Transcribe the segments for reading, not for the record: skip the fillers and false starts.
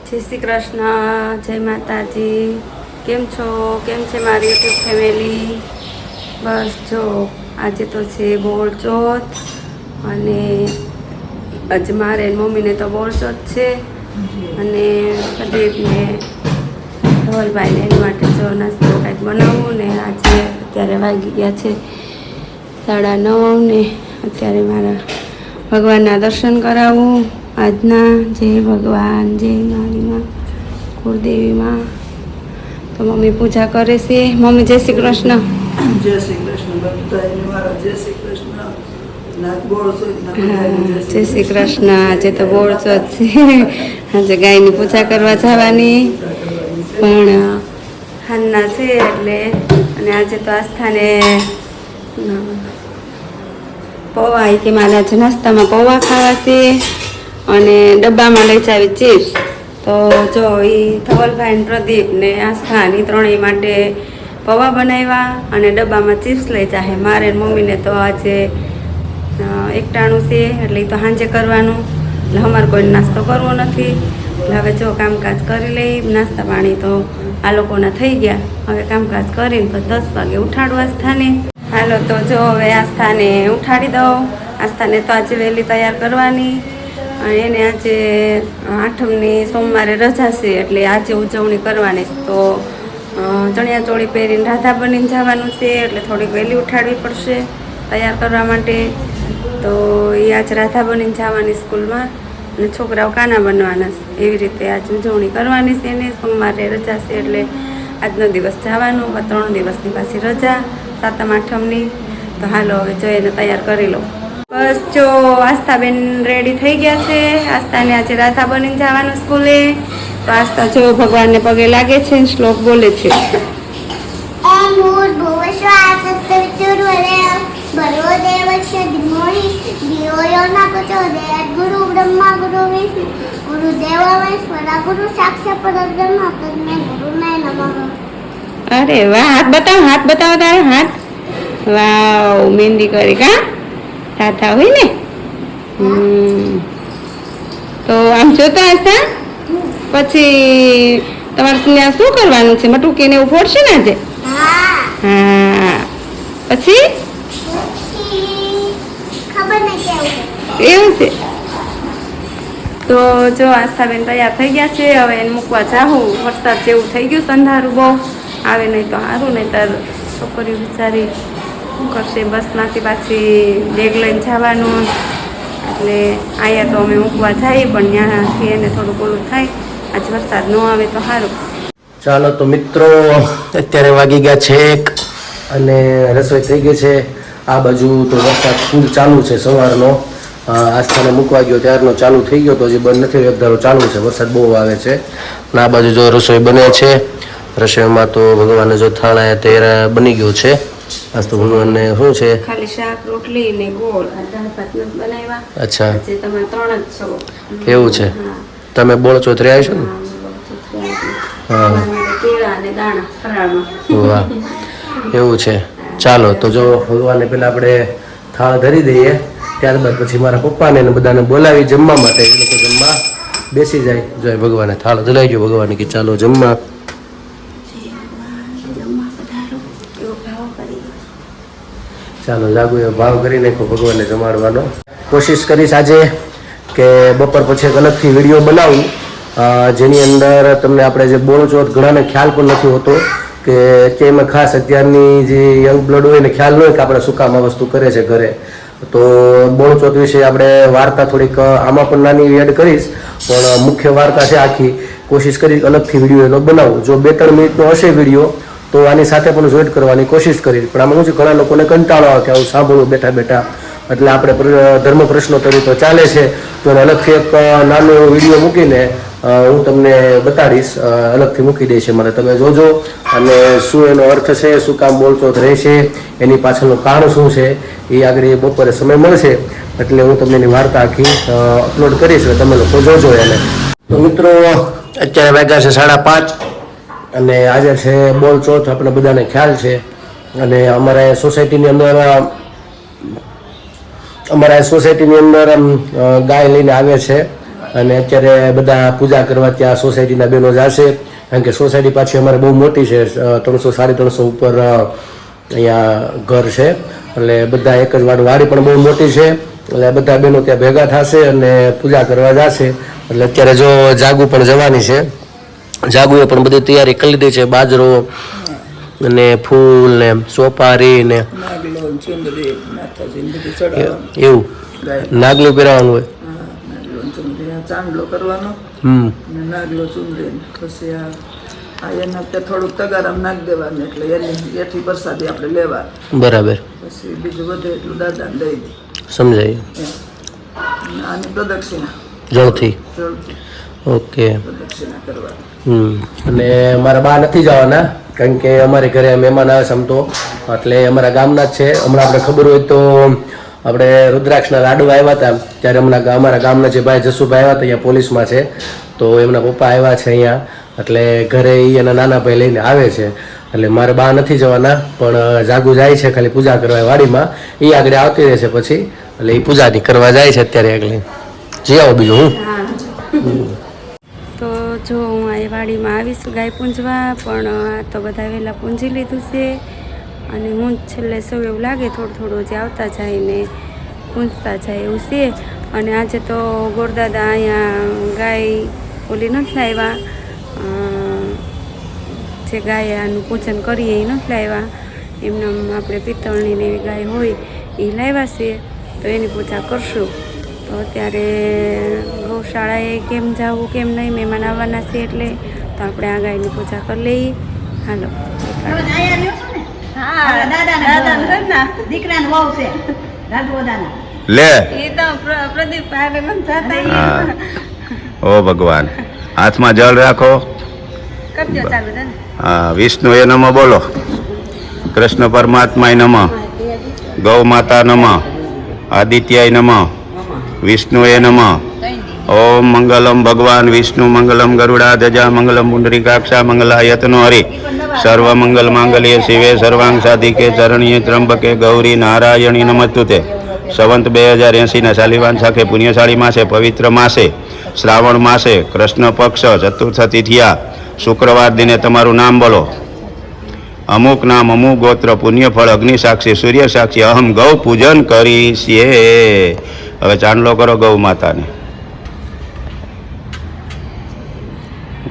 જય શ્રી કૃષ્ણ, જય માતાજી. કેમ છો? કેમ છે મારી યુટ્યુબ ફેમિલી? બસ જો આજે તો છે બોળચોથ અને આજ મારે મમ્મીને તો બોળચોથ છે અને પ્રદીપને ધવલભાઈને એની માટે જો નાસ્તો કાંઈક બનાવવું ને આજે અત્યારે વાગી ગયા છે 9:30 ને અત્યારે મારા ભગવાનના દર્શન કરાવું આજના. જય ભગવાન, જય મારી માં કુળદેવી માં. તો મમ્મી પૂજા કરે છે. મમ્મી જય શ્રી કૃષ્ણ. જય શ્રી કૃષ્ણ. જય શ્રી કૃષ્ણ. જય શ્રી કૃષ્ણ. આજે તો બોળચોથ છે, આજે ગાયની પૂજા કરવા જવાની પણ હાલના છે એટલે. અને આજે તો આસ્થાને પૌવા કે મારે આજે નાસ્તામાં પૌવા ખાવા છે અને ડબ્બામાં લઈ જાવી ચિપ્સ. તો જો એ ધવલભાઈ પ્રદીપ ને આસ્થાની ત્રણેય માટે પૌવા બનાવ્યા અને ડબ્બામાં ચિપ્સ લઈ જાય. મારે મમ્મીને તો આજે એકટાણું છે એટલે એ તો સાંજે કરવાનું, એટલે અમારે કોઈ નાસ્તો કરવો નથી. એટલે હવે જો કામકાજ કરી લઈ, નાસ્તા પાણી તો આ લોકોના થઈ ગયા. હવે કામકાજ કરીને તો 10 વાગે ઉઠાડું આસ્થાને. હાલો તો જો હવે આસ્થાને ઉઠાડી દઉં. આસ્થાને તો આજે વહેલી તૈયાર કરવાની. એને આજે 8મની સોમવારે રજા છે એટલે આજે ઉજવણી કરવાની. તો ચણિયા ચોળી પહેરીને રાધા બનીને જવાનું છે એટલે થોડીક વહેલી ઉઠાડવી પડશે તૈયાર કરવા માટે. તો એ આજે રાધા બનીને જવાની સ્કૂલમાં અને છોકરાઓ કાના બનવાના છે. એવી રીતે આજે ઉજવણી કરવાની છે એને. સોમવારે રજા છે એટલે આજનો દિવસ જવાનું, 3 દિવસની પાછી રજા 7મ 8મની. તો હાલો હવે જો એને તૈયાર કરી લો. બસ જો આસ્થાબેન રેડી થઈ ગયા છે. આસ્થાને આજે રાધા બનીને જવાનું સ્કૂલે. તો આસ્થા જો ભગવાનને પગે લાગે છે, શ્લોક બોલે છે. ગુરુ બ્રહ્મા ગુરુ વિષ્ણુ ગુરુ દેવો મહેશ્વરા ગુરુ સાક્ષાત પરબ્રહ્મ તસ્મૈ ગુરુને નમઃ. અરે વાહ, હાથ બતાવો, હાથ બતાવો તારા હાથ. વાવ, મહેંદી કરી કા રાધા હોય ને. તો આમ જોતા હશે પછી તમારે ત્યાં શું કરવાનું છે? મટુકીને એવું ફોડશે ને આજે? હા. પછી ખબર નહીં એવું છે. તો જો આસ્થાબેન તૈયાર થઈ ગયા છે. હવે એને મૂકવા જાઉં. વરસાદ જેવું થઈ ગયું, અંધારું બહુ. આવે નહીં તો સારું, નહીં તો છોકરીઓ બિચારી શું કરશે? બસમાંથી પાછી બેગ લઈને જવાનું. એટલે અહીંયા તો અમે મૂકવા જઈએ પણ ત્યાંથી એને થોડુંક ઓલું થાય. આજ વરસાદ ન આવે તો સારું. ચાલો તો મિત્રો, અત્યારે વાગી ગયા છે 1 અને રસોઈ થઈ ગઈ છે. આ બાજુ તો વરસાદ ફૂલ ચાલુ છે સવારનો. આસ્થાને મૂકવા ગયો ત્યારનો ચાલુ થઈ ગયો તો હજી બંધ નથી. એક ધારો ચાલુ છે, વરસાદ બહુ આવે છે. અને આ બાજુ જો રસોઈ બને છે. રસોઈમાં તો ભગવાનને જો થાળા તેર બની ગયું છે. આજ તો ભગવાનને શું છે? ખાલી શાક રોટલી ને ગોળ. દાળ ભાત નથી બનાવ્યા. અચ્છા, જે તમે 3 જ છો. એવું છે. તમે બોળચોથ રહ્યા છો ને? હા, કેળા અને દાણા ફરાળમાં. વાહ, એવું છે. ચાલો તો જો ભગવાનને પહેલાં આપણે થાળ ધરી દઈએ, ત્યારબાદ પછી મારા પપ્પાને ને બધાને બોલાવી જમવા માટે. એ લોકો જમવા બેસી જાય. જો ભગવાને થાળ ધરાઈ ગયો. ભગવાને કે ચાલો જમવા. ચાલો જાગુ એ ભાવ કરી નાખો ભગવાનને જમાડવાનો. કોશિશ કરીશ આજે કે બપોર પછી એક અલગથી વિડીયો બનાવું જેની અંદર તમને આપણે જે બોળચોથ ઘણાને ખ્યાલ પણ નથી હોતો કે એમાં ખાસ અત્યારની જે યંગ બ્લડ હોય ને ખ્યાલ ન હોય કે આપણે શું કામ આ વસ્તુ કરે છે ઘરે. તો બોળચોથ વિશે આપણે વાર્તા થોડીક આમાં પણ નાની એડ કરીશ, પણ મુખ્ય વાર્તા છે આખી. કોશિશ કરીશ અલગથી વિડીયો એનો બનાવું. જો 2-3 મિનિટનો હશે વિડીયો તો આની સાથે પણ જોઈન્ટ કરવાની કોશિશ કરીશ. પણ આમાં શું છે, ઘણા લોકોને કંટાળો આવે કે આવું સાંભળવું બેઠા બેઠા. એટલે આપણે ધર્મ પ્રશ્નોત્તરી તો ચાલે છે, તો એને અલગથી એક નાનો એવો વિડીયો મૂકીને હું તમને બતાડીશ. અલગથી મૂકી દઈશ મને, તમે જોજો. અને શું એનો અર્થ છે, શું કામ બોળચોથ રહેશે, એની પાછળનું કારણ શું છે, એ આગળ બપોરે સમય મળશે એટલે હું તમને એની વાર્તા આખી અપલોડ કરીશ. એટલે તમે લોકો જોજો એને. તો મિત્રો, અત્યારે વાગ્યા છે 5:30 અને આજે છે બોળચોથ. આપણે બધાને ખ્યાલ છે. અને અમારા સોસાયટીની અંદર ગાય લઈને આવે છે અને અત્યારે બધા પૂજા કરવા ત્યાં સોસાયટીના બહેનો જશે, કારણ કે સોસાયટી પાછી અમારે બહુ મોટી છે, 300-350 ઉપર અહીંયા ઘર છે, એટલે બધા એક જ વાડી પણ બહુ મોટી છે, એટલે બધા બહેનો ત્યાં ભેગા થશે અને પૂજા કરવા જશે. એટલે અત્યારે જો જાગુ પણ જવાની છે, જાગુએ પણ બધી તૈયારી કરી લીધી છે, બાજરો અને ફૂલ ને સોપારી ને નાગલો ચુંદડી માતાજીને બધું ચડાવવાનું. એવું નાગલું પહેરાવાનું હોય. હા, નાગલો ચુંદડી આ ચાંદલો કરવાનો અને નાગલો ચુંદડી પછી આ એના તે થોડુંક તગારામ નાખી દેવાનું, એટલે એની એથી પ્રસાદી આપણે લેવાની. બરાબર, પછી બીજું વધે એટલું દાદાને દઈ દે. સમજાય. અને આની પ્રદક્ષિણા જળથી. જળથી ઓકે. પ્રદક્ષિણા કરવાની. અને મારા બા નથી જવાના, કારણ કે અમારે ઘરે મહેમાન આવે છે આમ તો, એટલે અમારા ગામના જ છે. હમણાં આપણે ખબર હોય તો આપણે રુદ્રાક્ષના લાડુ આવ્યા હતા, ત્યારે હમણાં અમારા ગામના જે ભાઈ જસુભાઈ આવ્યા હતા, અહીંયા પોલીસમાં છે, તો એમના પપ્પા આવ્યા છે અહીંયા, એટલે ઘરે એના નાના ભાઈ લઈને આવે છે. એટલે મારે બા નથી જવાના, પણ જાગુ જાય છે ખાલી પૂજા કરવા વાડીમાં, એ આગળ આવતી રહેશે પછી, એટલે એ પૂજાની કરવા જાય છે અત્યારે આગળ. જી આવો બીજું હું. તો જો હું આ વાડીમાં આવીશું ગાય પૂંજવા, પણ આ તો બધા વહેલા પૂંજી લીધું છે, અને હું જ છેલ્લે સૌ એવું લાગે થોડું જે આવતા જાય ને પૂંજતા જાય એવું છે. અને આજે તો ગોરદાદા અહીંયા ગાય ઓલી નથી લાવ્યા, જે ગાય આનું પૂજન કરીએ એ નથી લાવ્યા, એમને આપણે પિત્તળની ને એવી ગાય હોય એ લાવ્યા છે, તો એની પૂજા કરશું. તો અત્યારે ગૌશાળાએ કેમ જવું કેમ નહીં, મહેમાન આવવાના છે, એટલે તો આપણે આ ગાયની પૂજા કરી લઈએ. હાલો. લે એ તો પ્રદીપ ઓ ભગવાન, હાથમાં જળ રાખો. કરજો ચાલુ દાદા. હા, વિષ્ણુ એ નમઃ બોલો, કૃષ્ણ પરમાત્માય નમઃ, ગૌ માતા નમઃ, આદિત્યાય નમઃ, વિષ્ણુએ નમઃ. ઓમ મંગલમ ભગવાન વિષ્ણુ મંગલમ ગરુડા ધજા મંગલમ પુંડરીકાક્ષા મંગલાયતનો હરિ સર્વ મંગલ માંગલ્ય શિવે સર્વાંગ સાધિકે ચરણીય ત્રંબકે ગૌરી નારાયણી નમસ્તુતે. સંવંત 2080 શાલિવાન શાખે પુણ્યશાળી માસે પવિત્ર માસે શ્રાવણ માસે કૃષ્ણ પક્ષ ચતુર્થ તિથિયા શુક્રવાર દિને તમારું નામ બોલો. અમુક નામ અમુક ગોત્ર પુણ્ય ફળ અગ્નિ સાક્ષી સૂર્ય સાક્ષી અહમ ગૌ પૂજન કરીશીએ. હવે ચાંદલો કરો ગૌ માતાને.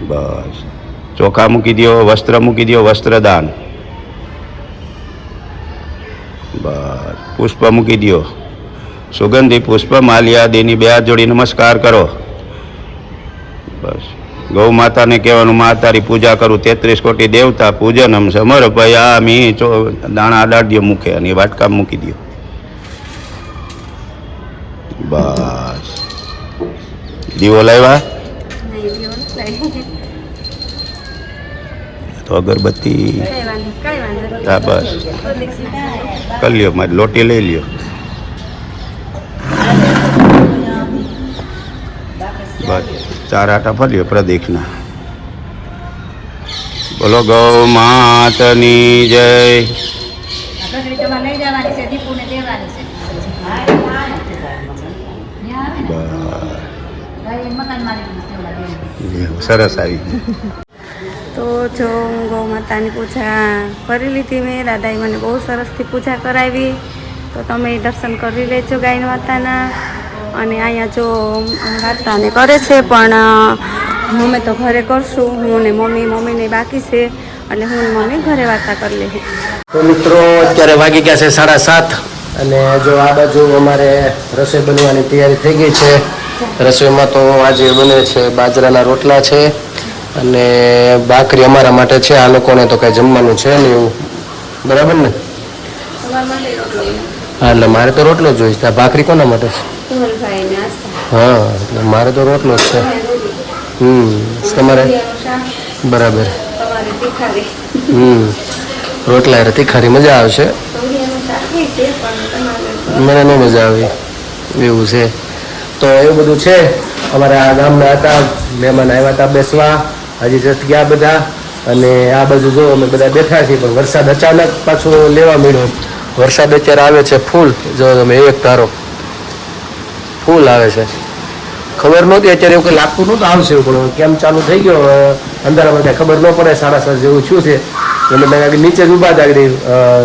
બસ, ચોખા મૂકી દો, વસ્ત્ર મૂકી દો, વસ્ત્રદાન. બસ, પુષ્પ મૂકી દો, સુગંધી પુષ્પ માલ્યાદિની 2 હાથ જોડી નમસ્કાર કરો. બસ, ગૌ માતાને કહેવાનું, મા તારી પૂજા કરું, 33 કોટી દેવતા પૂજનમ સમર્પયામિ. દાણા અડાડ્યો મૂકે અને વાટકા મૂકી દો. બસ, દીવો લાવ્યા તો અગરબત્તી. હા બસ, કરી લ્યો, મારી લોટી લઈ લ્યો. બસ, 4 આટા ફર્યો પ્રદીક્ષના. બોલો ગૌ માતની જય. સરસ આવી. તો જો હું ગૌ માતાની પૂજા કરી લીધી મેં, દાદાએ મને બહુ સરસથી પૂજા કરાવી, તો તમે દર્શન કરી લેજો ગાય માતાના. અને અહીંયા જો વાર્તાને કરે છે, પણ અમે તો ઘરે કરશું, હું ને મમ્મીને બાકી છે, એટલે હું ને મમ્મી ઘરે વાર્તા કરી લઈએ. તો મિત્રો અત્યારે વાગી ગયા છે 7:30, અને જો આ બાજુ અમારે રસોઈ બનવાની તૈયારી થઈ ગઈ છે. રસોઈમાં તો આજે બને છે બાજરાના રોટલા છે અને ભાખરી અમારા માટે છે. આ લોકોને તો કાંઈ જમવાનું છે નહીં એવું, બરાબર ને? હા, એટલે મારે તો રોટલો જ જોઈશ. આ ભાખરી કોના માટે છે? હા, એટલે મારે તો રોટલો જ છે. તમારે બરાબર. રોટલા એટલે તીખારી મજા આવશે, મને ન મજા આવી એવું છે. તો એવું બધું છે. અમારા ગામના હતા, મહેમાન આવ્યા હતા બેસવા, હજી જસ્ટ ગયા બધા. અને આ બાજુ જો અમે બધા બેઠા છીએ, પણ વરસાદ અચાનક પાછો લેવા મળ્યો. વરસાદ અત્યારે આવે છે ફૂલ, જો તમે એક ધારો ફૂલ આવે છે. ખબર નહોતી, અત્યારે એવું કંઈ લાગતું નહોતું આવશે એવું, પણ કેમ ચાલુ થઈ ગયો અંધારામાં કાંઈ ખબર ન પડે. 7:30 જેવું શું છે એટલે મેં આગળ નીચે જ ઊભા હતા, આગળ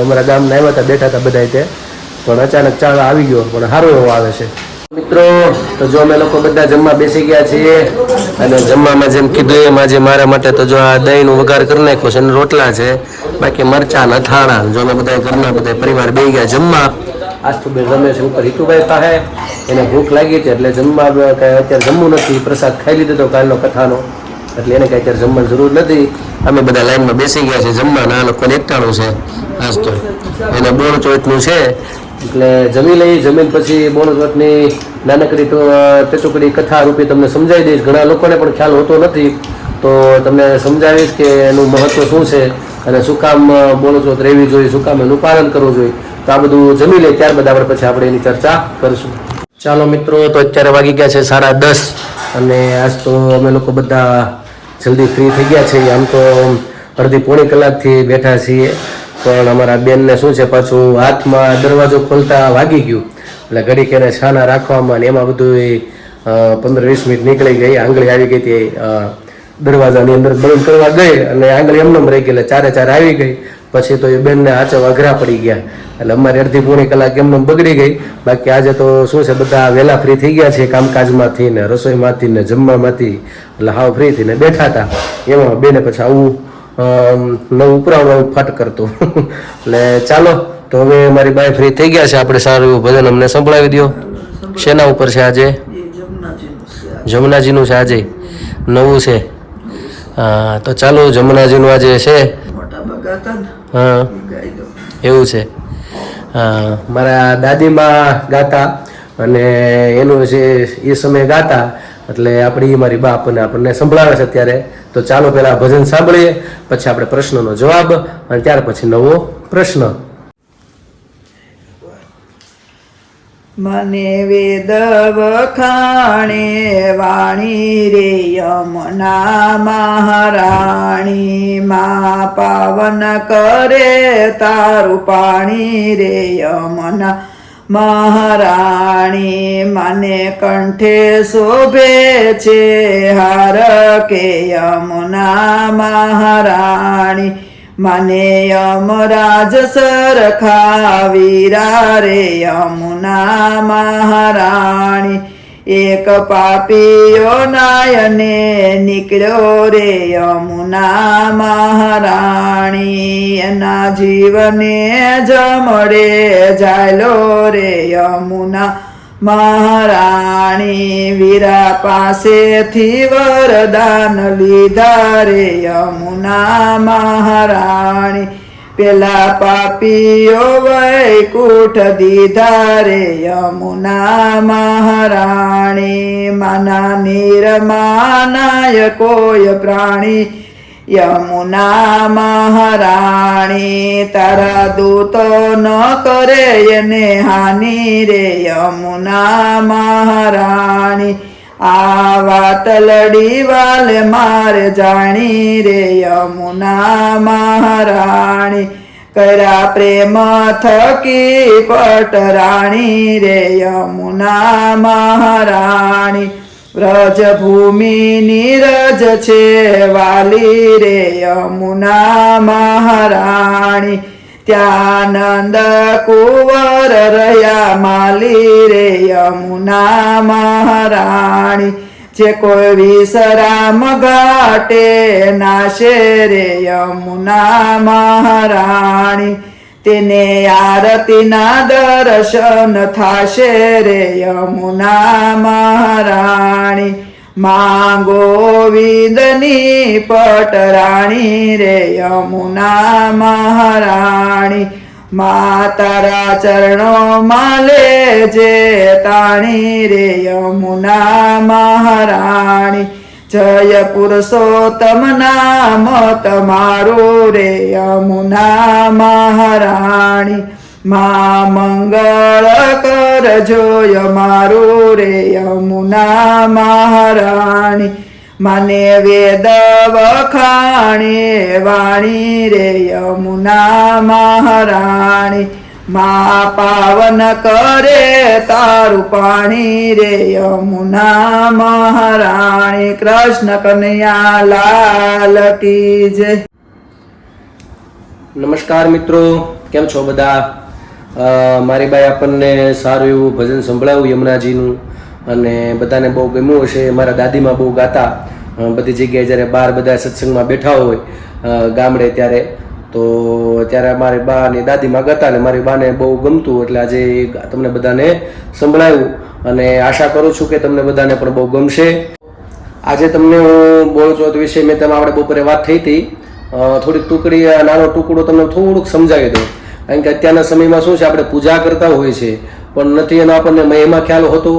અમારા ગામના આવ્યા હતા, બેઠા હતા બધા તે, પણ અચાનક ચાલ આવી ગયો, પણ સારો એવો આવે છે. મિત્રો તો જો અમે લોકો બધા જમવા બેસી ગયા છીએ, અને જમવામાં જેમ કીધું એમ આજે મારા માટે તો જો આ દહીંનું વઘાર કરી નાખ્યો છે અને રોટલા છે, બાકી મરચાં અથાણા. જો અમે બધા ઘરના બધા પરિવાર બેસી ગયા જમવા. આજ તો બે રમે છે ઉપર હિતુભાઈ પાસે, એને ભૂખ લાગી હતી એટલે જમવા અત્યારે જમવું નથી, પ્રસાદ ખાઈ લીધો હતો કાલનો કથાનો, એટલે એને કાંઈ અત્યારે જમવાની જરૂર નથી. અમે બધા લાઈનમાં બેસી ગયા છે જમવાના. આ લોકોને એકટાણું છે આજ તો, એને બોણ ચોટનું છે એટલે જમી લઈ. જમીન પછી બોણ ચોટની નાનકડી ટચુકડી કથા રૂપી તમને સમજાવી દઈશ. ઘણા લોકોને પણ ખ્યાલ હોતો નથી, તો તમને સમજાવીશ કે એનું મહત્વ શું છે અને શું કામ બોણ ચોથ રહેવી જોઈએ, શું કામ એનું પાલન કરવું જોઈએ. તો આ બધું જમી લઈએ, ત્યારબાદ આપણે એની ચર્ચા કરીશું. ચાલો મિત્રો, તો અત્યારે વાગી ગયા છે 10:30, અને આજ તો અમે લોકો બધા જલ્દી ફ્રી થઈ ગયા છીએ. આમ તો અડધી પોણી કલાકથી બેઠા છીએ, પણ અમારા બેનને શું છે પાછું હાથમાં દરવાજો ખોલતા વાગી ગયું, એટલે ઘડીક એને છાના રાખવામાં ને એમાં બધું 15-20 મિનિટ નીકળી ગઈ. આંગળી આવી ગઈ હતી દરવાજાની અંદર બંધ કરવા ગઈ, અને આંગળી એમને રહી ગઈ, એટલે 4 આવી ગઈ. પછી તો એ બેનને હાચો અઘરા પડી ગયા, એટલે અમારી અડધી પોણી કલાક એમને બગડી ગઈ. બાકી આજે તો શું છે બધા વહેલા ફ્રી થઈ ગયા છે કામકાજમાંથી ને રસોઈમાંથી ને જમવામાંથી, એટલે હાવ ફ્રી થઈને બેઠા હતા. એમાં બેને પછી આવું નવું ઉપરાણું ફટ કરતું એટલે ચાલો, તો હવે મારી બાઈ ફ્રી થઈ ગયા છે. આપણે સારું એવું ભજન અમને સંભળાવી દો. શેના ઉપર છે આજે? જમનાજીનું છે આજે, નવું છે. હા તો ચાલો, જમનાજીનું આજે છે. હા એવું છે. હા, મારા દાદીમાં ગાતા, અને એનું છે એ સમયે ગાતા, એટલે આપણી મારી બાપ આપણને સંભળાવે છે અત્યારે. તો ચાલો પહેલા ભજન સાંભળીએ, પછી આપણે પ્રશ્નનો જવાબ, અને ત્યાર પછી નવો પ્રશ્ન. મને વેદ વખાણે વાણી રે યમુના મહારાણી, માં પાવન કરે તારું પાણી રે યમુના મહારાણી. મને કંઠે શોભે છે હાર કે યમુના મહારાણી, મને યમરાજ સરખા વીરા રે યમુના મહારાણી. એક પાપીઓ નાયને નીકળ્યો રે યમુના મહારાણી, એના જીવને જમડે જાયલો રે યમુના મહારાણી. વીરા પાસેથી વરદાન લીધા રે યમુના મહારાણી, પેલા પાપીઓ વૈકુંઠ દીધા રે યમુના મહારાણી. માના નિરમાનાય કોઈ પ્રાણી યમુના મહારાણી, તારા દૂતો ન કરે એને હાનિ રે યમુના મહારાણી. આ વાત લડી વાલે મારે જાણી રે યમુના મહારાણી, કર્યા પ્રેમ થકી પટરાણી રે યમુના મહારાણી. વ્રજભૂમિની રજ છે વાલી રે યમુના મહારાણી, ત્યાં નંદ કુંવર રહ્યા માલી રે યમુના મહારાણી. જે કોઈ વિશ્રામ ઘાટે નાશે રે યમુના મહારાણી, તેને આરતીના દર્શન થાશે રે યમુના મહારાણી. માં ગોવિંદની પટરાણી રે યમુના મહારાણી, માં તારા ચરણોમાં લેજે તાણી રે યમુના મહારાણી. જય પુરુષોત્તમ નામ તમારું રે યમુના મહારાણી, માં મંગળ કરજો મારું રે યમુના મહારાણી. મને વેદ વખાણે વાણી રે યમુના મહારાણી, મા પાવન કરે તારું પાણી રે યમુના મહારાણી કૃષ્ણ કનૈયા લાલ કી જય. નમસ્કાર મિત્રો, કેમ છો બધા? મારી બાઈ આપણને સારું એવું ભજન સંભળાવ્યું યમુનાજીનું અને બધાને બહુ ગમ્યું હશે. મારા દાદીમાં બહુ ગાતા બધી જગ્યાએ, જ્યારે બહાર બધા સત્સંગમાં બેઠા હોય ગામડે ત્યારે, તો ત્યારે મારી બા અને દાદીમાં ગાતા અને મારી બાને બહુ ગમતું, એટલે આજે તમને બધાને સંભળાવ્યું અને આશા કરું છું કે તમને બધાને પણ બહુ ગમશે. આજે તમને હું બોળચોથ વિશે મેં તમે આપણે બપોરે વાત થઈ હતી, થોડીક ટુકડી નાનો ટુકડો તમને થોડુંક સમજાવી દઉં. કારણ કે અત્યારના સમયમાં શું છે, આપણે પૂજા કરતા હોય છે પણ નથી એનો આપણને મહિમા ખ્યાલ હોતો,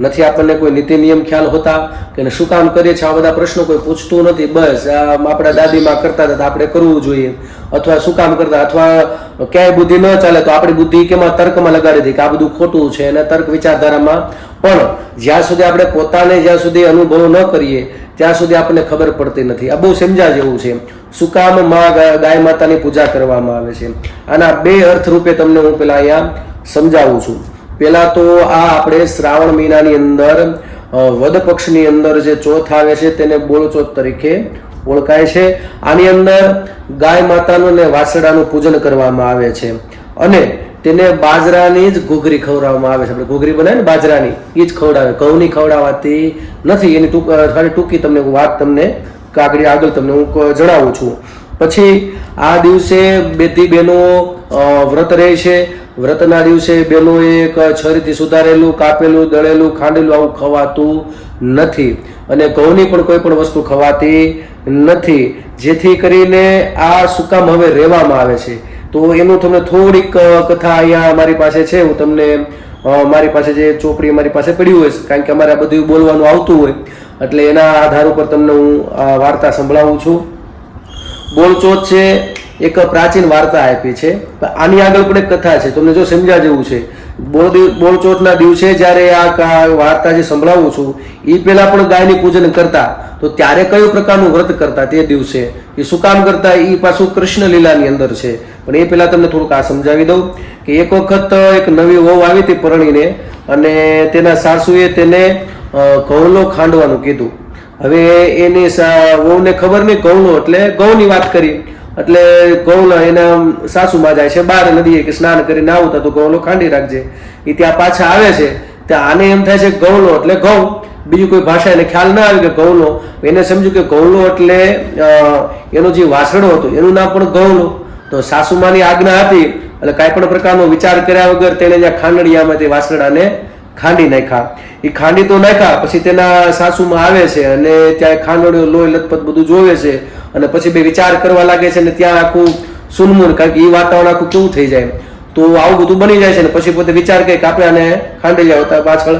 નથી આપણને કોઈ નીતિ નિયમ ખ્યાલ હોતા કે શું કામ કરીએ છીએ, આ બધા પ્રશ્નો કોઈ પૂછતું નથી. બસ આપણા દાદીમાં કરતા હતા આપણે કરવું જોઈએ, અથવા શું કામ કરતા, અથવા ક્યાંય બુદ્ધિ ન ચાલે તો આપણી બુદ્ધિ કેમાં તર્કમાં લગાડી હતી કે આ બધું ખોટું છે, અને તર્ક વિચારધારામાં. પણ જ્યાં સુધી આપણે પોતાને જ્યાં સુધી અનુભવ ન કરીએ ત્યાં સુધી આપણને ખબર પડતી નથી. આ બહુ સમજા જેવું છે. શું કામ માં ગાય માતાની પૂજા કરવામાં આવે છે, આના બે અર્થ રૂપે તમને હું પેલા અહીંયા સમજાવું છું. પેલા તો આ આપણે શ્રાવણ મહિનાની અંદર વદ પક્ષની અંદર જે ચોથ આવે છે તેને બોળચોથ તરીકે ઓળખાય છે. આની અંદર ગાય માતાનું ને વાસડાનું પૂજન કરવામાં આવે છે અને તેને બાજરાની જ ઘૂઘરી ખવડાવવામાં આવે છે. આપણે ઘૂઘરી બનાવે ને બાજરાની, એ જ ખવડાવે, ઘઉંની ખવડાવવાતી નથી. એની ટૂંકી તમને વાત તમને આગળ તમને હું જણાવું છું. પછી આ દિવસે બેથી બહેનો વ્રત રહે છે. વ્રતના દિવસે બહેનોએ છરીથી સુધારેલું, કાપેલું, દળેલું, ખાંડેલું આવું ખવાતું નથી અને ઘઉંની પણ કોઈ પણ વસ્તુ ખવાતી નથી. જેથી કરીને આ શું કામ હવે રહેવામાં આવે છે, તો એનું તમને થોડીક કથા અહીંયા મારી પાસે છે. હું તમને મારી પાસે જે ચોપડી મારી પાસે પડી હોય, કારણ કે અમારે બધું બોલવાનું આવતું હોય એટલે એના આધાર ઉપર તમને હું વાર્તા સંભળાવું છું. બોળચોથ છે એક પ્રાચીન વાર્તા આપી છે. આની આગળ પણ એક કથા છે, તમને જો સમજ્યા જેવું છે. બોળચોથના દિવસે જ્યારે આ વાર્તા જે સંભળાવું છું એ પહેલા પણ ગાયની પૂજન કરતા, તો ત્યારે કયું પ્રકારનું વ્રત કરતા તે દિવસે, એ શું કામ કરતા, એ પાછું કૃષ્ણ લીલાની અંદર છે. પણ એ પહેલા તમને થોડુંક આ સમજાવી દઉં કે એક વખત એક નવી વહુ આવી હતી પરણીને, અને તેના સાસુએ તેને ઘઉંલો ખાંડવાનું કીધું. હવે એની વહુને ખબર નહીં ઘઉંલો એટલે ઘઉંની વાત કરી, એટલે ઘઉંલો એના સાસુમાં જાય છે બહાર નદીએ કે સ્નાન કરીને આવતા, તો ઘઉંલો ખાંડી રાખજે. એ ત્યાં પાછા આવે છે ત્યાં આને એમ થાય છે ઘઉંલો એટલે ઘઉં, બીજું કોઈ ભાષા એને ખ્યાલ ના આવે કે ઘઉંલો. એને સમજ્યું કે ઘઉંલો એટલે એનો જે વાસણો હતો એનું નામ પણ ઘઉંલો. તો સાસુમાની આજ્ઞા હતી એટલે કાંઈ પણ પ્રકારનો વિચાર કર્યા વગર તેને ત્યાં ખાંડડિયામાં તે વાસણાને ખાંડી નાખ્યા. એ ખાંડી તો નાખ્યા, પછી તેના સાસુમાં આવે છે અને ત્યાં ખાંડોળીઓ લોહી લથપથ બધું જોવે છે અને પછી બે વિચાર કરવા લાગે છે અને ત્યાં આખું સુનમુન, કારણ કે એ વાતાવરણ આખું કેવું થઈ જાય, તો આવું બધું બની જાય છે. અને પછી પોતે વિચાર કરે કે આપણે આને ખાંડી જાય પાછળ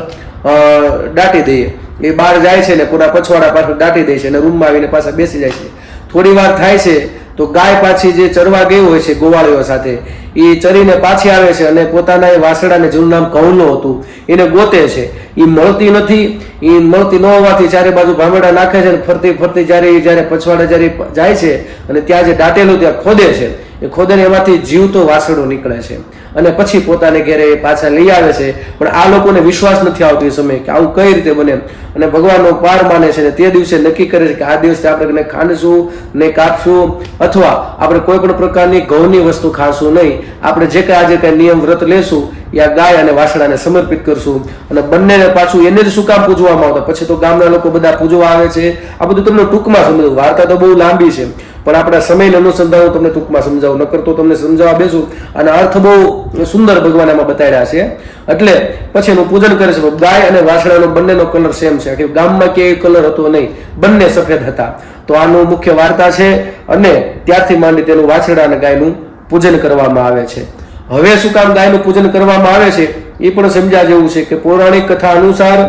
દાટી દઈએ. એ બહાર જાય છે ને પૂરા પછવાડા પાછળ દાટી દે છે અને રૂમમાં આવીને પાછા બેસી જાય છે. થોડી વાર થાય છે તો ગાય પાછી જે ચરવા ગઈ હોય છે ગોવાળીઓ સાથે, એ ચરીને પાછી આવે છે અને પોતાના એ વાસડાને જેનું નામ ઘઉંલો હતું એને ગોતે છે. એ મળતી નથી. એ મળતી ન હોવાથી ચારે બાજુ ભામડા નાખે છે અને ફરતી ફરતી જ્યારે પછવાડે જ્યારે જાય છે અને ત્યાં જે દાટેલું ત્યાં ખોદે છે, એ ખોદે એમાંથી જીવતો વાસડો નીકળે છે અને પછી પોતાને ઘેરે પાછા લઈ આવે છે. પણ આ લોકોને વિશ્વાસ નથી આવતો એ સમયે કે આવું કઈ રીતે બને, અને ભગવાનનો પાર માને છે ને તે દિવસે નક્કી કરે છે કે આ દિવસે આપણે ખાંડશું ને કાપશું, અથવા આપણે કોઈ પણ પ્રકારની ઘઉંની વસ્તુ ખાશું નહીં. આપણે જે કાંઈ આજે કાંઈ નિયમ વ્રત લેશું એ આ ગાય અને વાસડાને સમર્પિત કરશું. અને બંનેને પાછું એને જ શું કામ પૂજવામાં આવતા, પછી તો ગામના લોકો બધા પૂજવા આવે છે. આ બધું તમને ટૂંકમાં સમજાવું, વાર્તા તો બહુ લાંબી છે પણ આપણા સમયને અનુસંધાન હું તમને ટૂંકમાં સમજાવું, નકર તો તમને સમજાવવા બેસું. અને અર્થ બહુ સુંદર ભગવાન એમાં બતાવ્યા છે. એટલે પછી એનું પૂજન કરે છે. ગાય અને વાસડાનો બંનેનો કલર સેમ છે, કે ગામમાં ક્યાંય કલર હતો નહીં, બંને સફેદ હતા. તો આનું મુખ્ય વાર્તા છે અને ત્યારથી માંડી તેનું વાછરડા અને ગાયનું પૂજન કરવામાં આવે છે. હવે શું કામ ગાયનું પૂજન કરવામાં આવે છે એ પણ સમજ્યા જેવું છે કે પૌરાણિક કથા અનુસાર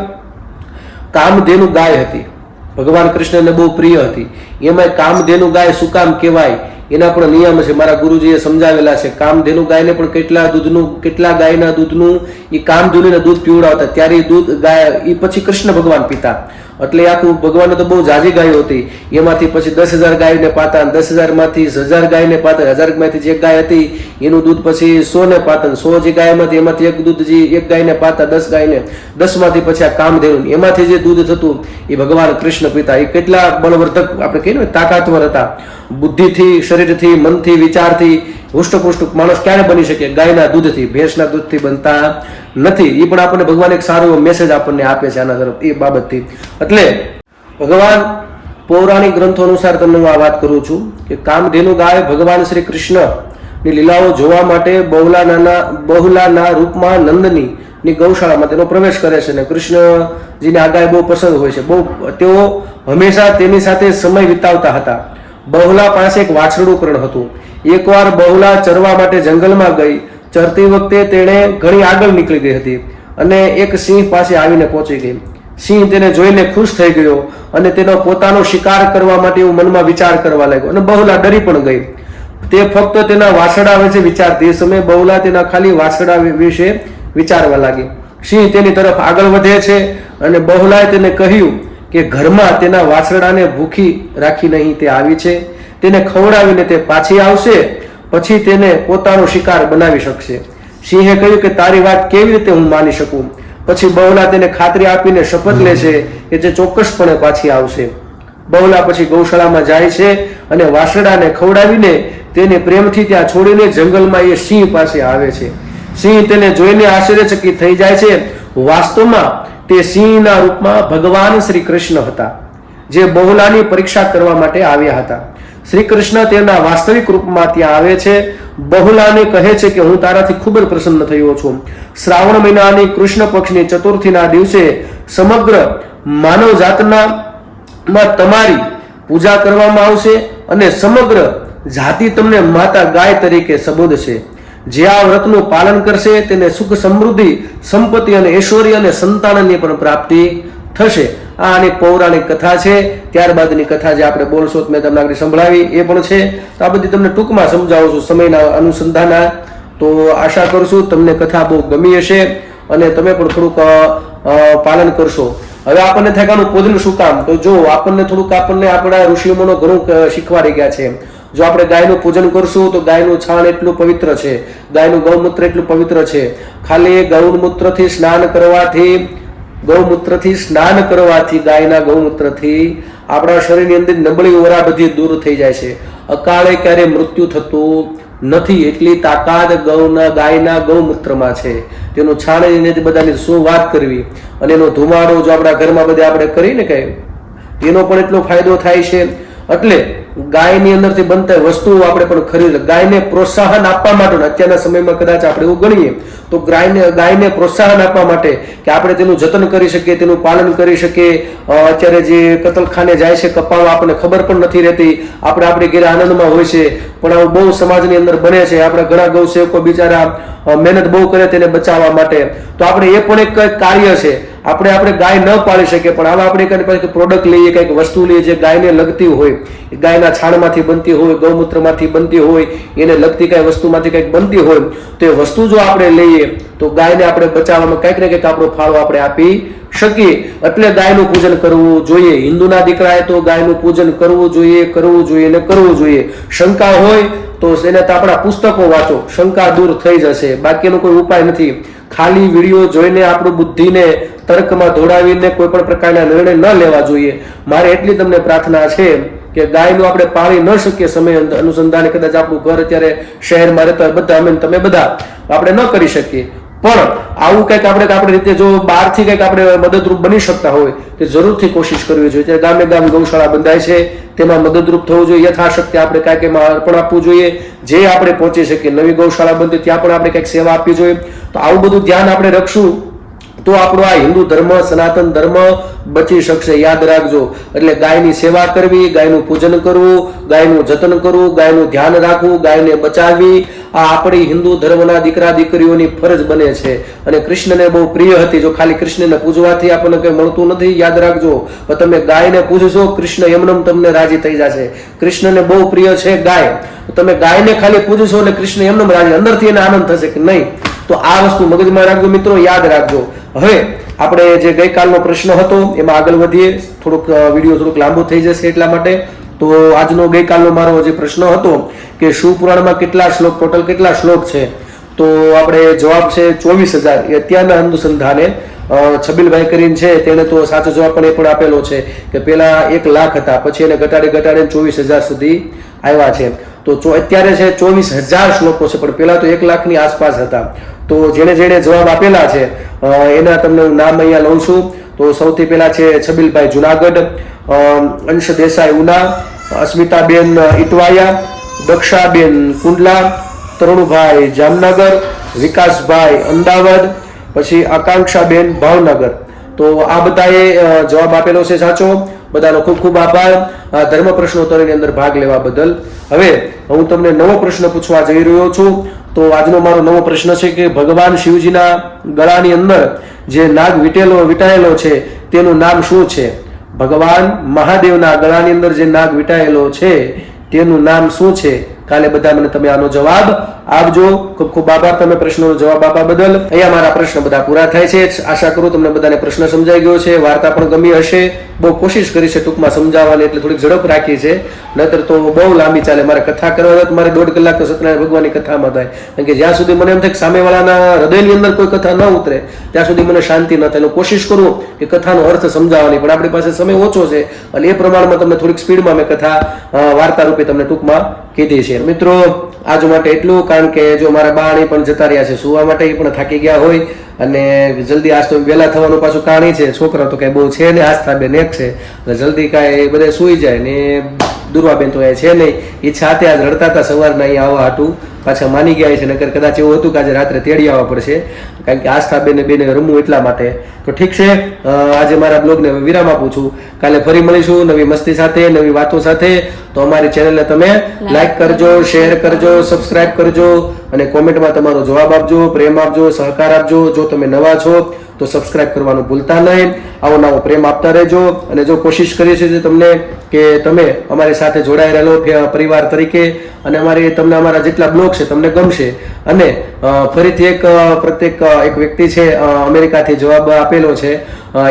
કામધેનુ ગાય હતી, ભગવાન કૃષ્ણને બહુ પ્રિય હતી. એમાં કામધેનુ ગાય શું કામ કહેવાય એના પણ નિયમ છે, મારા ગુરુજીએ સમજાવેલા છે. કામધેનુ ગાયને પણ કેટલા ગાયના દૂધનું એ કામધેનુને દૂધ પીવડાવતા, ત્યારે એ દૂધ ગાય એ પછી કૃષ્ણ ભગવાન પીતા. એટલે આખું ભગવાને તો બહુ જાજી ગાયો હતી, એમાંથી પછી 10,000 ગાયને પાતા, 10,000 માંથી 1,000 ગાયને પાતા, 1,000 માંથી જે ગાય હતી એનું દૂધ પછી 100 ને પાતા, 100 જે ગાયમાંથી એમાંથી એક દૂધ જે એક ગાયને પાતા 10 ગાયને, 10 માંથી પછી આ કામધેનુ એમાંથી જે દૂધ થતું એ ભગવાન કૃષ્ણ પિતા. એ કેટલા બળવર્ધક આપણે કહીએ ને તાકાતવર હતા, બુદ્ધિથી, શરીરથી, મનથી, વિચારથી હુષ્ટપુષ્ટ માણસ ક્યારે બની શકે? ગાયના દૂધથી, ભેંસના દૂધથી બનતા નથી. એ પણ આપણને ભગવાન એક સારો મેસેજ આપણને આપે છે આના તરફ એ બાબતથી. એટલે ભગવાન પૌરાણિક ગ્રંથો અનુસાર તમને હું આ વાત કરું છું કે કામધેનુ ગાય ભગવાન શ્રી કૃષ્ણની લીલાઓ જોવા માટે બહુલાના રૂપમાં નંદની ની ગૌશાળામાં તેનો પ્રવેશ કરે છે અને કૃષ્ણજીને આ ગાય બહુ પસંદ હોય છે. તેઓ હંમેશા તેની સાથે સમય વિતાવતા હતા. બહુલા પાસે એક વાછરડું પણ હતું. એકવાર બહુલા ચરવા માટે જંગલમાં ગઈ. ચરતી વખતે તેણે ઘણી આગળ નીકળી ગઈ હતી અને એક સિંહ પાસે આવીને પહોંચી ગઈ. સિંહ તેને જોઈને ખુશ થઈ ગયો અને તેનો પોતાનો શિકાર કરવા માટે એવું મનમાં વિચાર કરવા લાગ્યો અને બહુલા ડરી પણ ગઈ. તે ફક્ત તેના વાછરડા વિશે વિચારતી. એ સમયે બહુલા તેના ખાલી વાછરડા વિશે વિચારવા લાગી. સિંહ તેની તરફ આગળ વધે છે અને બહુલાએ તેને કહ્યું કે ઘરમાં તેના વાછરડાને ભૂખી રાખી નહીં તે આવી છે, તેને ખવડાવીને તે પાછી આવશે, પછી તેને પોતાનો શિકાર બનાવી શકશે. સિંહે કહ્યું કે તારી વાત કેવી રીતે હું માની શકું? પછી બહુલા તેને ખાતરી આપીને શપથ લે છે કે જે ચોક્કસપણે પાછી આવશે. બહુલા પછી ગૌશાળામાં જાય છે અને વાછરડાને ખવડાવીને તેને પ્રેમથી ત્યાં છોડીને જંગલમાં એ સિંહ પાસે આવે છે. સિંહ તેને જોઈને આશ્ચર્યચકિત થઈ જાય છે. વાસ્તવમાં તે સિંહના રૂપમાં ભગવાન શ્રી કૃષ્ણ હતા, જે બહુલાની પરીક્ષા કરવા માટે આવ્યા હતા. શ્રી કૃષ્ણ તેના વાસ્તવિક રૂપમાં ત્યાં આવે છે. બહુલાને કહે છે કે હું તારાથી ખૂબ જ પ્રસન્ન થયો છું. શ્રાવણ મહિનાની કૃષ્ણ પક્ષની ચતુર્થીના દિવસે સમગ્ર માનવ જાતના તમારી પૂજા કરવામાં આવશે અને સમગ્ર જાતિ તમને માતા ગાય તરીકે સંબોધશે. જે આ વ્રતનું પાલન કરશે તેને સુખ, સમૃદ્ધિ, સંપત્તિ અને ઐશ્વર્ય અને સંતાનની પણ પ્રાપ્તિ થશે. આ આની પૌરાણિક કથા છે. ત્યારબાદની કથા જે આપણે બોલશો મેં તમને આગળ સંભળાવી એ પણ છે. તો આ બધી તમને ટૂંકમાં સમજાવું છું સમયના અનુસંધાન. તો આશા કરું છું તમને કથા બહુ ગમી હશે અને તમે પણ થોડુંક પાલન કરશો. હવે આપણને થાય કે આનું પૂજન શું કામ? તો જો આપણને આપણા ઋષિઓનો ઘણું શીખવાડી ગયા છે. જો આપણે ગાયનું પૂજન કરશું તો ગાયનું છાણ એટલું પવિત્ર છે, ગાયનું ગૌમૂત્ર એટલું પવિત્ર છે. ખાલી ગૌમૂત્રથી સ્નાન કરવાથી ગાયના ગૌમૂત્રથી આપણા શરીરની અંદર નબળી ઓરા બધી દૂર થઈ જાય છે. અકાળે ક્યારે મૃત્યુ થતું નથી. એટલી તાકાત ગાયના ગૌમૂત્રમાં છે. તેનું છાણ બધાની શું વાત કરવી. અને એનો ધુમાડો જો આપણા ઘરમાં બધે આપણે કરીને કઈ એનો પણ એટલો ફાયદો થાય છે. એટલે ગાયની અંદરથી બનતા વસ્તુઓ આપણે પણ ખરીદ. ગાયને પ્રોત્સાહન આપવા માટે અત્યારના સમયમાં કદાચ આપણે એવું ગણીએ તો ગાયને પ્રોત્સાહન આપવા માટે કે આપણે તેનું જતન કરી શકીએ, તેનું પાલન કરી શકીએ. અત્યારે જે કતલખાને જાય છે કપાવા આપણને ખબર પણ નથી રહેતી. આપણે આપણી ઘેરે આનંદમાં હોય છે પણ આવું બહુ સમાજની અંદર બને છે. આપણા ઘણા ગૌસેવકો બિચારા મહેનત બહુ કરે તેને બચાવવા માટે. તો આપણે એ પણ એક કાર્ય છે. આપણે ગાય ન પાળી શકીએ પણ આવા આપણે કંઈક પ્રોડક્ટ લઈએ, કંઈક વસ્તુ લઈએ જે ગાયને લગતી હોય, ગાયના છાણમાંથી બનતી હોય, ગૌમૂત્રમાંથી બનતી હોય, એને લગતી કઈ વસ્તુમાંથી કંઈક બનતી હોય તો એ વસ્તુ જો આપણે લઈએ તો ગાયને આપણે બચાવવામાં કંઈક ને કંઈક આપણો ફાળો આપણે આપી શકીએ. એટલે ગાયનું પૂજન કરવું જોઈએ. હિન્દુના દીકરાએ તો ગાયનું પૂજન કરવું જોઈએ ને કરવું જોઈએ. શંકા હોય તો એને તો આપણા પુસ્તકો વાંચો, શંકા દૂર થઈ જશે. બાકીનો કોઈ ઉપાય નથી. ખાલી વિડીયો જોઈને આપણું બુદ્ધિને તર્કમાં દોડાવીને કોઈ પણ પ્રકારના નિર્ણય ન લેવા જોઈએ. મારે એટલી તમને પ્રાર્થના છે કે ગાયનું આપણે પાળી ન શકીએ સમય અનુસંધાને, કદાચ આપણું ઘર અત્યારે શહેરમાં રહેતા હોય બધા અમે તમે બધા આપણે ન કરી શકીએ પણ આવું કંઈક આપણે આપણી રીતે જો બહારથી કંઈક આપણે મદદરૂપ બની શકતા હોય તો જરૂરથી કોશિશ કરવી જોઈએ. ગામે ગામ ગૌશાળા બંધાય છે તેમાં મદદરૂપ થવું જોઈએ. યથાશક્તિ આપણે કાંઈક એમાં અર્પણ આપવું જોઈએ જે આપણે પહોંચી શકીએ. નવી ગૌશાળા બંધી ત્યાં પણ આપણે કંઈક સેવા આપવી જોઈએ. તો આવું બધું ધ્યાન આપણે રાખશું તો આપણો આ હિન્દુ ધર્મ, સનાતન ધર્મ બચી શકશે. યાદ રાખજો. એટલે ગાયની સેવા કરવી, ગાયનું પૂજન કરવું, ગાયનું જતન કરવું, ગાયનું ધ્યાન રાખવું, ગાયને બચાવવી આ આપણી હિન્દુ ધર્મના દીકરા દીકરીઓની ફરજ બને છે. અને કૃષ્ણને બહુ પ્રિય હતી. જો ખાલી કૃષ્ણને પૂજવાથી આપણને કંઈ મળતું નથી, યાદ રાખજો. પણ તમે ગાયને પૂજશો કૃષ્ણ એમનેમ તમને રાજી થઈ જશે. કૃષ્ણને બહુ પ્રિય છે ગાય. તમે ગાયને ખાલી પૂજશો અને કૃષ્ણ એમનેમ રાજી, અંદરથી એને આનંદ થશે કે નહીં. તો આ વસ્તુ મગજમાં રાખજો મિત્રો, યાદ રાખજો. હવે આપણે જે ગઈકાલનો પ્રશ્ન હતો એમાં આગળ વધીએ. થોડોક વિડીયો થોડોક લાંબો થઈ જશે એટલા માટે. તો આજનો ગઈકાલનો મારો જે પ્રશ્ન હતો કે શિવપુરાણમાં કેટલા શ્લોક, ટોટલ કેટલા શ્લોક છે, તો આપણે જવાબ છે 24,000. એ અત્યારના અનુસંધાને છબીલભાઈ કરીને છે તેણે તો સાચો જવાબ પણ એ પણ આપેલો છે કે પેલા 1 લાખ હતા, પછી એને ઘટાડીને 24,000 સુધી આવ્યા છે. તો અત્યારે છે 24,000 શ્લોકો છે, પણ પેલા તો 1 લાખની આસપાસ હતા. તો જેણે જવાબ આપેલા છે એના તમને હું નામ અહીંયા લઉં છું. તો સૌથી પહેલા છે છબીલભાઈ જુનાગઢ, અંશ દેસાઈ ઉના, અસ્મિતાબેન ઇટવાયા, દક્ષાબેન કુંડલા, તરુણભાઈ જામનગર, વિકાસભાઈ અમદાવાદ, પછી આકાંક્ષાબેન ભાવનગર. તો આ બધાએ જવાબ આપેલો છે સાચો. બધાનો ખૂબ ખૂબ આભાર ધર્મ પ્રશ્નોત્તરીની અંદર ભાગ લેવા બદલ. હવે હું તમને નવો પ્રશ્ન પૂછવા જઈ રહ્યો છું. તો આજનો મારો નવો પ્રશ્ન છે કે ભગવાન શિવજીના ગળાની અંદર જે નાગ વીંટાયેલો છે તેનું નામ શું છે? ભગવાન મહાદેવના ગળાની અંદર જે નાગ વીંટાયેલો છે તેનું નામ શું છે? કાલે બધા મને તમે આનો જવાબ આપજો. ખૂબ ખૂબ આભાર તમે પ્રશ્નનો જવાબ આપવા બદલ. અહીંયા મારા પ્રશ્ન બધા પૂરા થાય છે. આશા કરું તમને બધાને પ્રશ્ન સમજાઈ ગયો છે, વાર્તા પણ ગમી હશે. બહુ કોશિશ કરી છે ટૂંકમાં સમજાવવાની, એટલે થોડીક ઝડપ રાખી છે, નહીતર તો બહુ લાંબી ચાલે. મારે કથા કરવા હોય તો મારે 1.5 કલાક તો સત્યનારાયણ ભગવાનની કથામાં થાય, કારણ કે જ્યાં સુધી મને એમ થાય કે સામેવાળાના હૃદયની અંદર કોઈ કથા ન ઉતરે ત્યાં સુધી મને શાંતિ ન થાય. કોશિશ કરું કે કથાનો અર્થ સમજાવવાની, પણ આપણી પાસે સમય ઓછો છે અને એ પ્રમાણમાં તમને થોડીક સ્પીડમાં મેં કથા વાર્તા રૂપે તમને ટૂંકમાં કીધી છે. મિત્રો આજ માટે એટલું, કારણ કે જો મારા બાણી પણ જતા રહ્યા છે સુવા માટે, એ પણ થાકી ગયા હોય અને જલ્દી આજ તો વહેલા થવાનું પાછું કારણી છે. છોકરા તો કઈ બહુ છે ને, આસ્થાબેન એક છે એટલે જલ્દી કાંઈ બધે સુઈ જાય ને દુર્વાબેન તો એ છે નહીં. ઈચ્છા હતી આજ રડતા હતા સવારના અહીંયા આવવા હાટું, પાછા માની ગયા છે. નકર કદાચ એવું હતું કે આજે રાત્રે તેડી આવવા પડશે, કારણ કે આસ્થાબેન બેને રમવું એટલા માટે. તો ઠીક છે, આજે મારા બ્લોગને વિરામ આપું છું. કાલે ફરી મળીશું નવી મસ્તી સાથે, નવી વાતો સાથે. તો અમારી ચેનલને તમે લાઈક કરજો, શેર કરજો, સબસ્ક્રાઇબ કરજો અને કોમેન્ટમાં તમારો જવાબ આપજો, પ્રેમ આપજો, સહકાર આપજો. જો તમે નવા છો તો સબસ્ક્રાઇબ કરવાનું ભૂલતા નહીં. આવો નવો પ્રેમ આપતા રહેજો. અને જો કોશિશ કરી છે તમને કે તમે અમારી સાથે જોડાઈ રહેલો પરિવાર તરીકે, અને તમને અમારા જેટલા બ્લોગ છે તમને ગમશે. અને ફરીથી એક વ્યક્તિ છે અમેરિકાથી જવાબ આપેલો છે,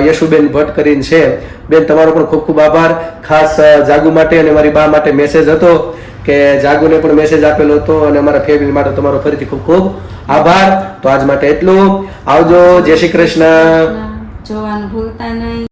યશુબેન ભટ્ટ કરીને છે. બેન તમારો પણ ખૂબ ખૂબ આભાર. ખાસ જાગુ માટે અને મારી બા માટે મેસેજ હતો કે જાગુને પણ મેસેજ આપેલો હતો, અને અમારા ફેમિલી માટે તમારો ફરીથી ખૂબ ખૂબ આભાર. તો આજ માટે એટલું. આવજો. જય શ્રી કૃષ્ણ. જોવાનું ભૂલતા નહીં.